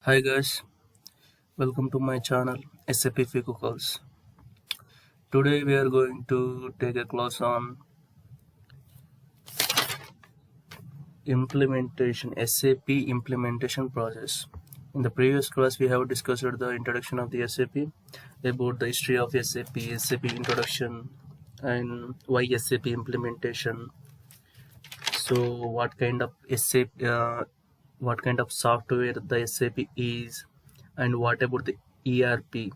Hi guys, welcome to my channel SAP Fico Calls. Today we are going to take a class on implementation, SAP implementation process. In the previous class we have discussed the introduction of the SAP, about the history of SAP, SAP introduction, and why SAP implementation. So what kind of software the SAP is, and what about the ERP.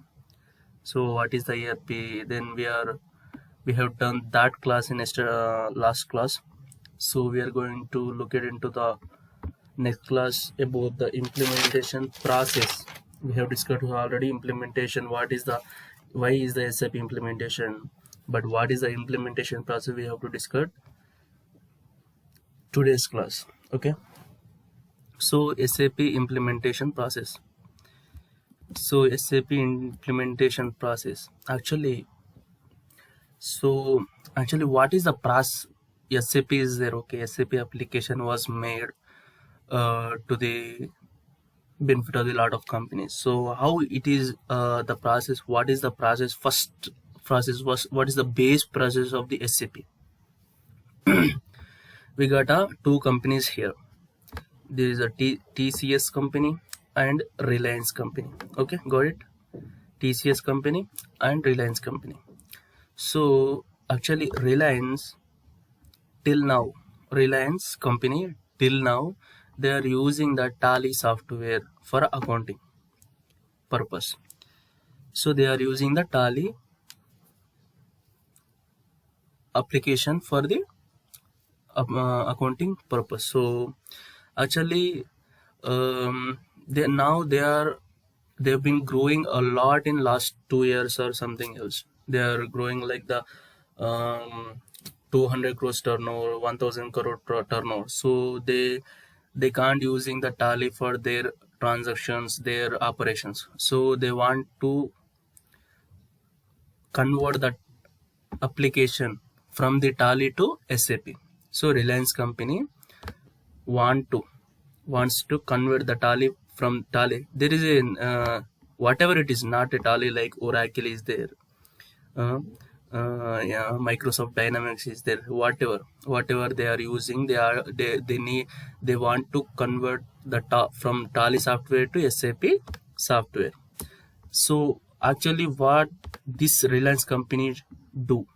So what is the ERP? Then we have done that class in last class. So we are going to look at into the next class about the implementation process. We have discussed already implementation. Why is the SAP implementation? But what is the implementation process? We have to discuss today's class. Okay. So SAP implementation process. So SAP implementation process. Actually, what is the process? SAP is there. Okay, SAP application was made to the benefit of a lot of companies. So how it is the process? What is the process? First process was what is the base process of the SAP? We got two companies here. There is a TCS company and Reliance company. Okay, got it? TCS company and Reliance company. So actually Reliance company till now they are using the Tally software for accounting purpose. So they are using the Tally application for the accounting purpose. So actually they've been growing a lot in last 2 years or something else. They are growing like the 200 crores turnover, 1000 crore turnover. So they can't using the Tally for their transactions, their operations. So they want to convert that application from the Tally to SAP. So Reliance company wants to convert the Tally from Tally. There is a whatever it is, not a Tally like Oracle is there. Yeah, Microsoft Dynamics is there. Whatever they are using, they want to convert the from Tally software to SAP software. So actually, what this Reliance company do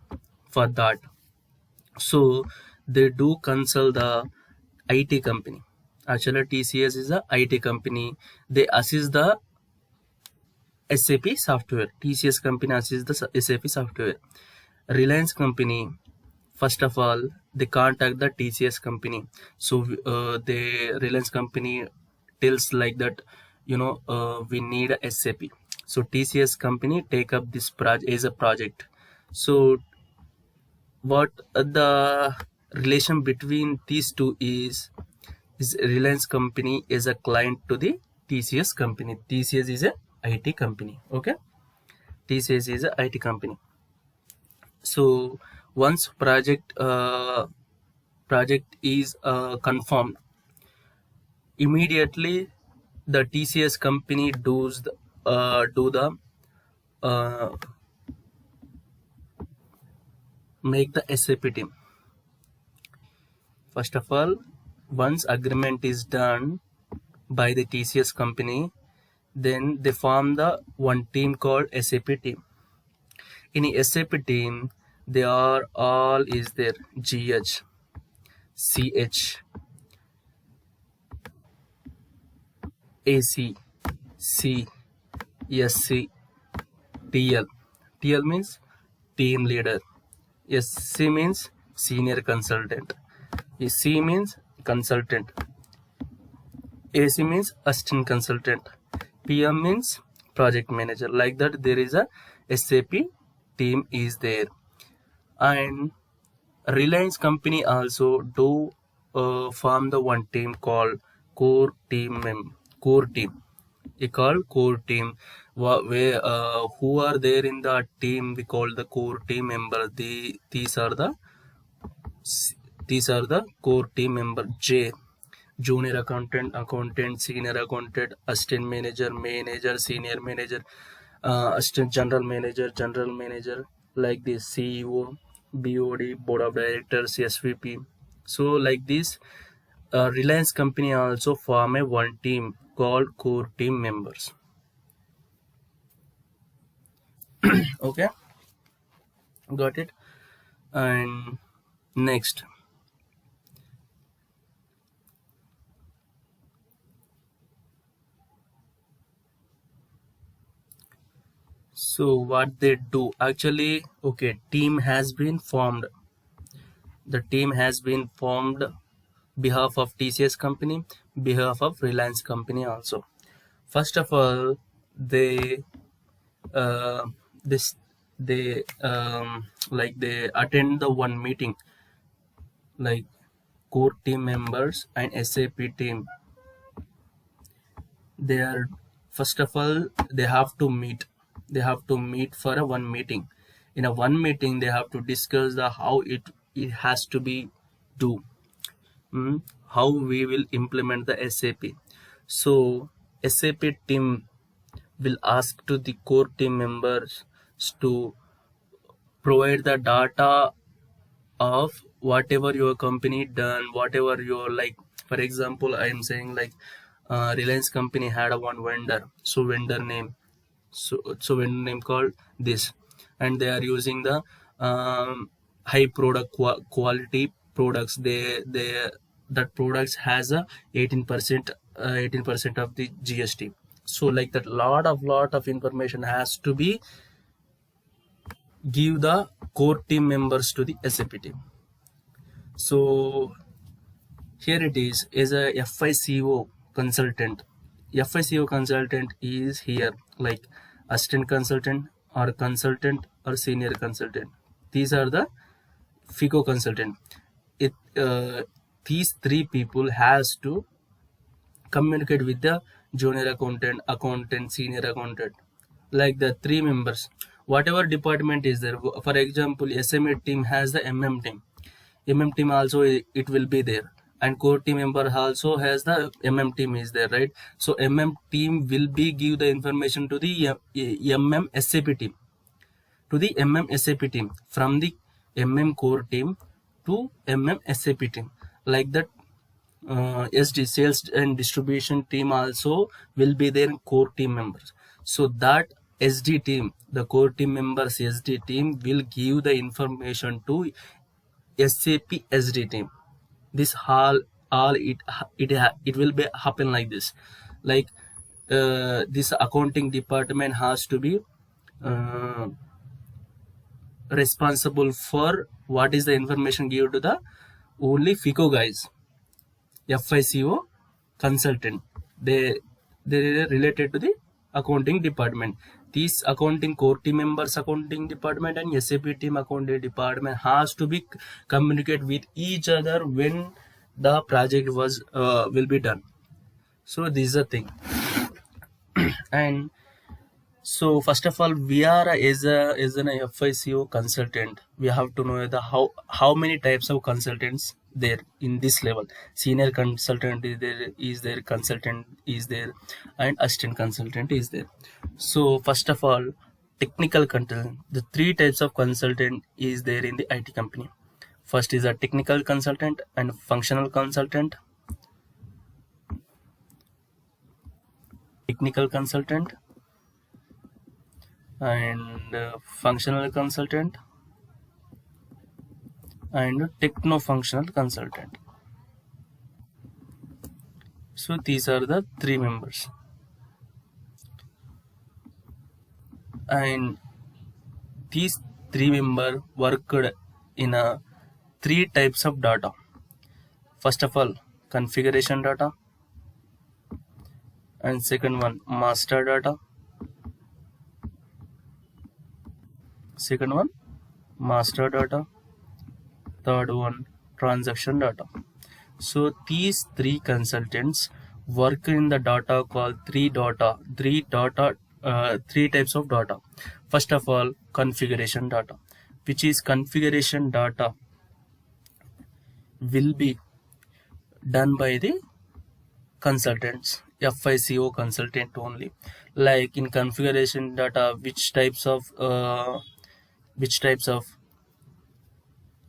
for that? So they do consult the IT company. Actually, TCS is a IT company. They assist the SAP software. TCS company assists the SAP software. Reliance company, first of all, they contact the TCS company. So the Reliance company tells like that, we need a SAP. So TCS company take up this project as a project. So what the relation between these two is Reliance company is a client to the TCS company. TCS is a IT company. Okay, TCS is a IT company. So once project is confirmed, immediately the TCS company do the make the SAP team. First of all, once agreement is done by the TCS company, then they form the one team called SAP team. In SAP team, they are all is there GH, CH, AC, C, SC, TL. TL means team leader. SC means senior consultant. C means consultant. AC means assistant consultant. PM means project manager. Like that, there is a SAP team is there. And Reliance company also do form the one team called core team. We call core team. Where who are there in the team? We call the core team member. These are the core team member. junior accountant, accountant, senior accountant, assistant manager, manager, senior manager, assistant general manager, like this, CEO, BOD, board of directors, SVP. So like this, Reliance company also form a one team called core team members. Okay, got it. And next, so what they do actually, okay, team has been formed. The team has been formed behalf of TCS company, behalf of Reliance company also. First of all, they uh, this they like they attend the one meeting, like core team members and SAP team. They are, first of all, they have to meet. They have to meet for a one meeting. In a one meeting, they have to discuss the how it has to be do. How we will implement the SAP. So SAP team will ask to the core team members to provide the data of whatever your company done, whatever your, like, for example, I am saying like Reliance company had a one vendor, so vendor name, so vendor name called this, and they are using the high product quality products. They that products has a 18% 18% of the GST. So like that, lot of information has to be give the core team members to the SAP team. So here it is a FICO consultant. FICO consultant is here, like assistant consultant or senior consultant. These are the FICO consultant. It these three people has to communicate with the junior accountant, accountant, senior accountant, like the three members. Whatever department is there, for example, SMA team has the team. Team also it will be there, and core team member also has the team is there, right? So team will be give the information to the SAP team, to the SAP team, from the core team to SAP team, like that. SD, sales and distribution team also will be their core team members. So that SD team, the core team members SD team will give the information to SAP SD team. This all it will be happen like this. Like this accounting department has to be uh, responsible for what is the information given to the only FICO guys, FICO consultant. They are related to the accounting department. These accounting core team members accounting department and SAP team accounting department has to be communicate with each other when the project was will be done. So this is the thing. And so first of all, we are as an FICO consultant. We have to know the how many types of consultants there in this level. Senior consultant is there, consultant is there, and assistant consultant is there. So first of all, technical consultant. The three types of consultant is there in the IT company. First is a technical consultant and functional consultant. Technical consultant and functional consultant and techno-functional consultant. So these are the three members, and these three members worked in a three types of data. First of all, configuration data, and second one, master data, third one, transaction data. So these three consultants work in the data called three types of data. First of all, configuration data, which is configuration data will be done by the consultants, FICO consultant only. Like in configuration data, which types of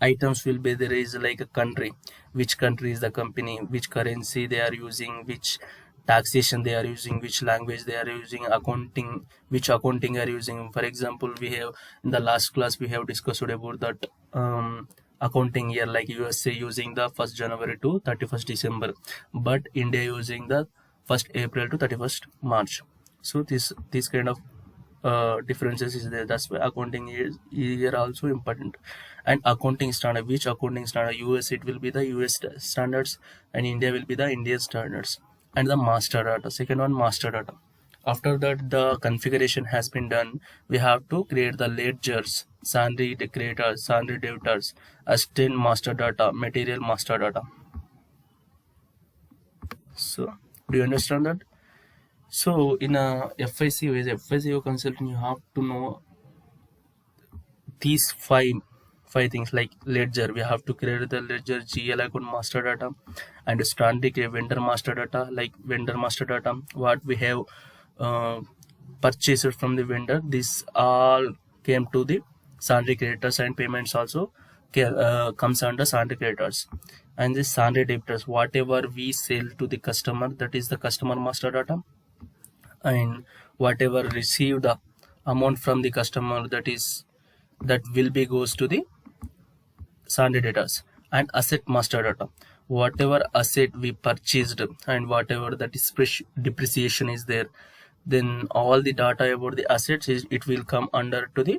items will be there is like a country, which country is the company, which currency they are using, which taxation they are using, which language they are using, accounting, which accounting are using. For example, we have in the last class we have discussed about that accounting year, like USA using the 1st January to 31st December, but India using the 1st April to 31st March. So this kind of differences is there. That's why accounting is here also important. And accounting standard, which accounting standard, US it will be the US standards, and India will be the Indian standards. And the master data, second one, master data. After that the configuration has been done, we have to create the ledgers, sundry creditors, sundry debtors, assistant master data, material master data. So do you understand that? So in a FICO, as a FICO consultant, you have to know these five things. Like ledger, we have to create the ledger, GL account master data, and standard vendor master data. Like vendor master data, what we have purchased from the vendor, this all came to the sundry creditors, and payments also comes under sundry creditors. And this sundry debtors, whatever we sell to the customer, that is the customer master data. And whatever received the amount from the customer, that will be goes to the sundry debtors. And asset master data, whatever asset we purchased and whatever that is depreciation is there, then all the data about the assets it will come under to the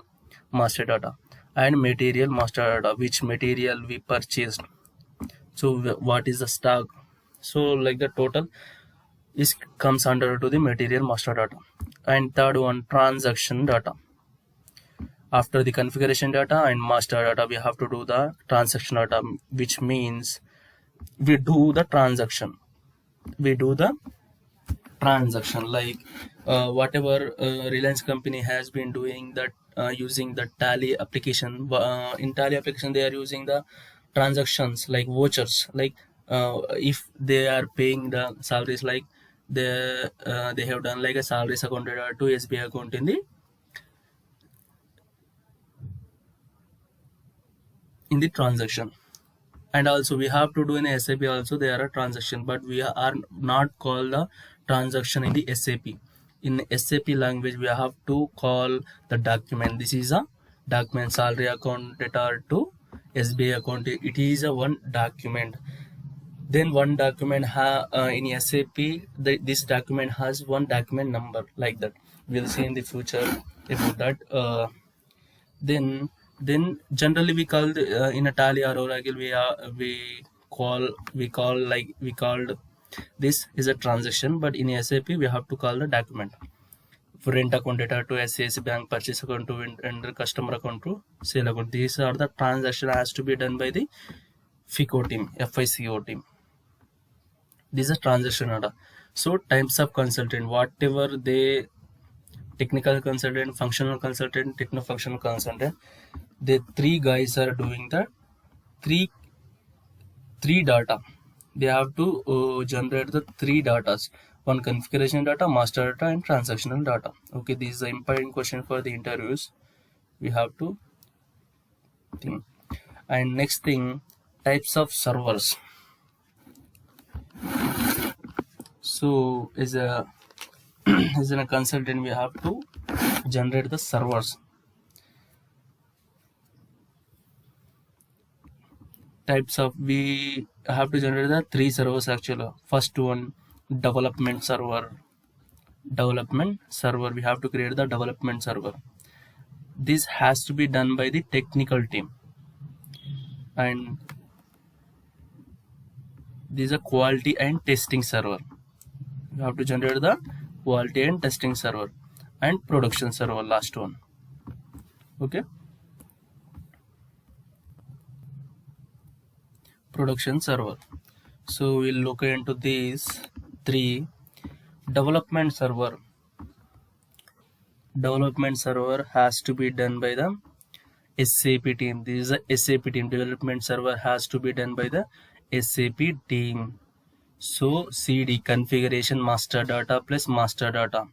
master data. And material master data, which material we purchased, so what is the stock, so like the total is comes under to the material master data. And third one, transaction data. After the configuration data and master data, we have to do the transaction data, which means we do the transaction, like whatever Reliance company has been doing that, using the Tally application. In Tally application they are using the transactions like vouchers, like if they are paying the salaries, like they have done like a salaries account data to SBI account in the transaction. And also we have to do in SAP also, they are a transaction, but we are not call the transaction in the SAP. In SAP language we have to call the document. This is a document, salary account data to SBI account, it is a one document. Then one document in SAP, this document has one document number, like that. We'll see in the future about that. Then generally we call in a Tally or Oracle we called this is a transaction, but in SAP we have to call the document. For rent account data to SCS bank, purchase account to vendor, customer account to sale account. These are the transaction has to be done by the FICO team. These are transaction data. So types of consultant, whatever they technical consultant, functional consultant, techno-functional consultant, the three guys are doing the three data. They have to generate the three datas: one configuration data, master data, and transactional data. Okay, this is the important question for the interviews. We have to think. And next thing, types of servers. So as a consultant, we have to generate the servers. Types of, we have to generate the three servers actually. First one, development server. We have to create the development server. This has to be done by the technical team. And this is a quality and testing server. You have to generate the quality and testing server. And production server, last one. Okay, production server. So we'll look into these three. Development server has to be done by the SAP team. This is a SAP team. Development server has to be done by the SAP team. So CD configuration master data plus master data.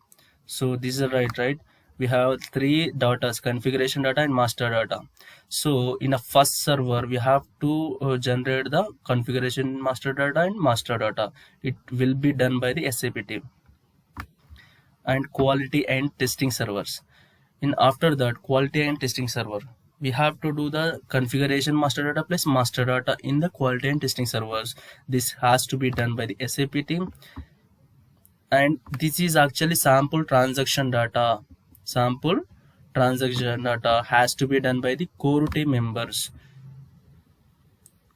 So this is right. We have three datas: configuration data and master data. So in a first server, we have to generate the configuration master data and master data. It will be done by the SAP team. And quality and testing servers. In after that, quality and testing server, we have to do the configuration master data plus master data in the quality and testing servers. This has to be done by the SAP team, and this is actually sample transaction data. Sample transaction data has to be done by the core team members.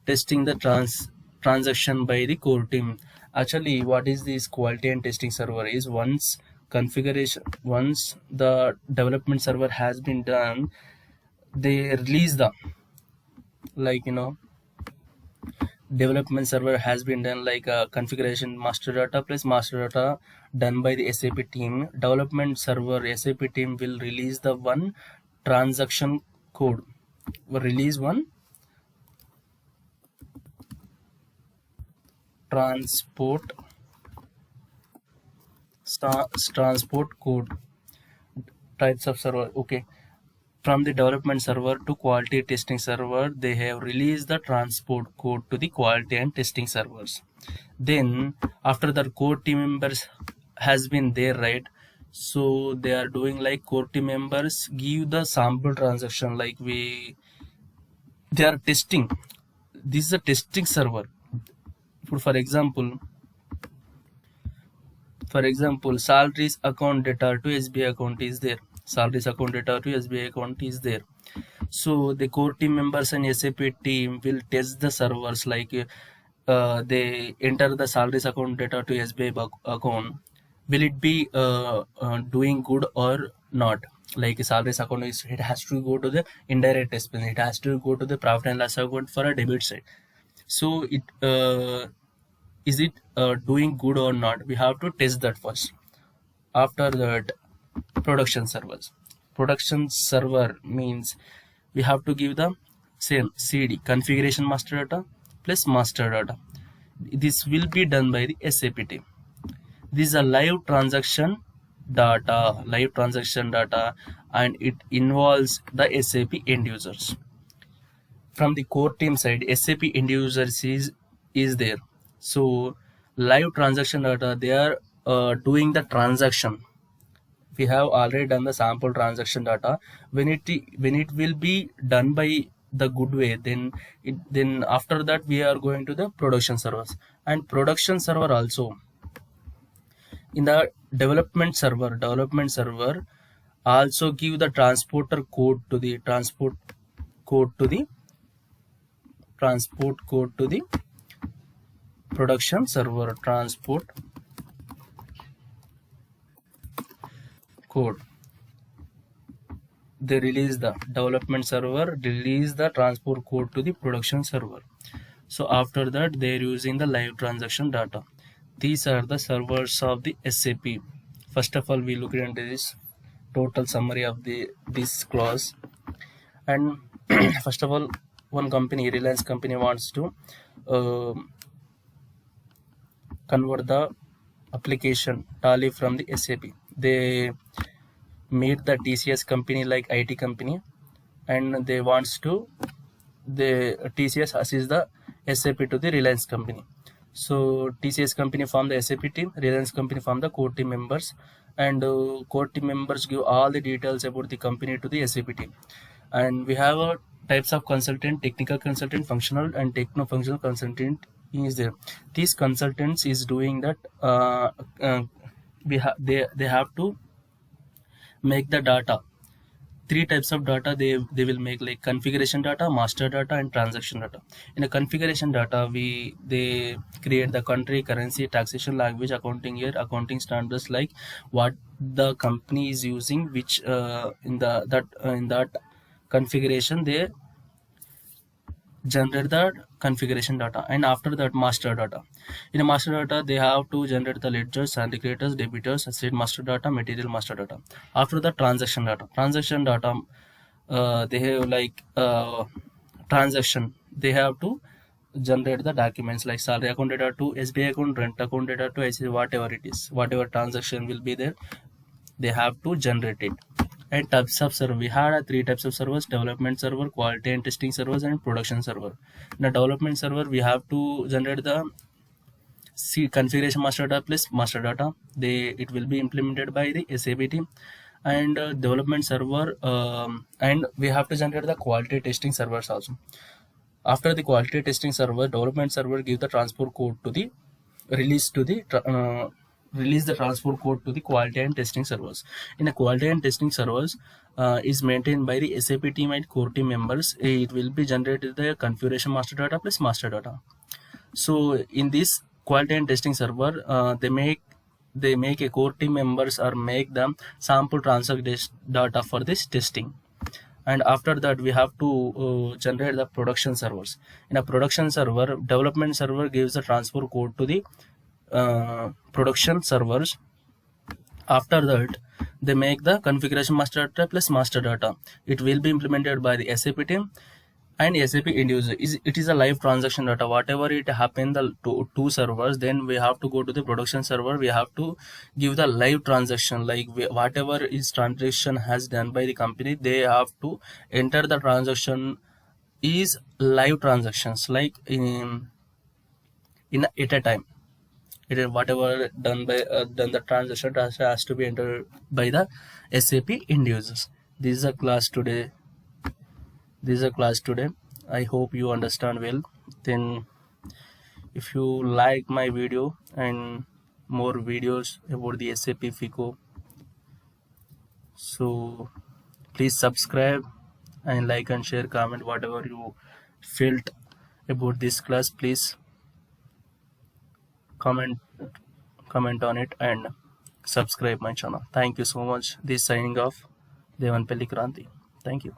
Testing the transaction by the core team. Actually, what is this quality and testing server is, once the development server has been done, they release the, like, development server has been done, like configuration master data plus master data done by the SAP team. Development server SAP team will release the one transaction code, release one transport code. Types of server, okay. From the development server to quality testing server, they have released the transport code to the quality and testing servers. Then after the core team members has been there, right? So they are doing like core team members give the sample transaction, like they are testing. This is a testing server. For example, salaries account data to SBI account is there. Salaries account data to SBI account is there. So the core team members and SAP team will test the servers, like they enter the salaries account data to SBI account. Will it be doing good or not? Like salaries account it has to go to the indirect expense. It has to go to the profit and loss account for a debit side. So it is it doing good or not? We have to test that first. After that, production server means we have to give the same CD configuration master data plus master data. This will be done by the SAP team. This is a live transaction data, and it involves the SAP end users. From the core team side, SAP end users is there. So live transaction data, they are doing the transaction. We have already done the sample transaction data. When it will be done by the good way, then after that we are going to the production servers. And production server also, in the development server also give the transport code to the production server. Transport code, they release the development server release the transport code to the production server. So after that they are using the live transaction data. These are the servers of the SAP. First of all, we look into this total summary of this clause. And first of all, one company, Reliance company, wants to convert the application Tally from the SAP. They meet the TCS company, like IT company, and they wants to the TCS assist the SAP to the Reliance company. So TCS company form the SAP team, Reliance company form the core team members, and core team members give all the details about the company to the SAP team. And we have types of consultant: technical consultant, functional and techno-functional consultant is there. These consultants is doing that they have to make the data. Three types of data they will make, like configuration data, master data, and transaction data. In a configuration data, they create the country, currency, taxation, language, accounting year, accounting standards, like what the company is using, which in that configuration they generate the configuration data. And after that, master data. In a master data, they have to generate the ledgers, salary creditors, debitors, asset master data, material master data. After the transaction data, they have like transaction. They have to generate the documents like salary account data to SBI account, rent account data to ICICI, whatever it is, whatever transaction will be there, they have to generate it. And types of server, we had three types of servers: development server, quality and testing servers, and production server. In the development server, we have to generate the configuration master data plus master data. It will be implemented by the SAP team. And development server, and we have to generate the quality testing servers also. After the quality testing server, development server give the transport code to the release the transport code to the quality and testing servers. In a quality and testing servers is maintained by the SAP team and core team members. It will be generated the configuration master data plus master data. So in this quality and testing server, they make a core team members or make them sample transaction data for this testing. And after that, we have to generate the production servers. In a production server, development server gives the transfer code to the production servers. After that, they make the configuration master data plus master data. It will be implemented by the SAP team and SAP end user. It is a live transaction data. Whatever it happened, the two servers, then we have to go to the production server. We have to give the live transaction, like whatever is transaction has done by the company, they have to enter the transaction is live transactions, like in at a time. It is whatever done by done the transaction has to be entered by the SAP end users. This is a class today. I hope you understand well. Then if you like my video and more videos about the SAP FICO, so please subscribe and like and share, comment whatever you felt about this class. Please comment on it and subscribe my channel. Thank you so much. This signing off, Devanpalli Kranti. Thank you.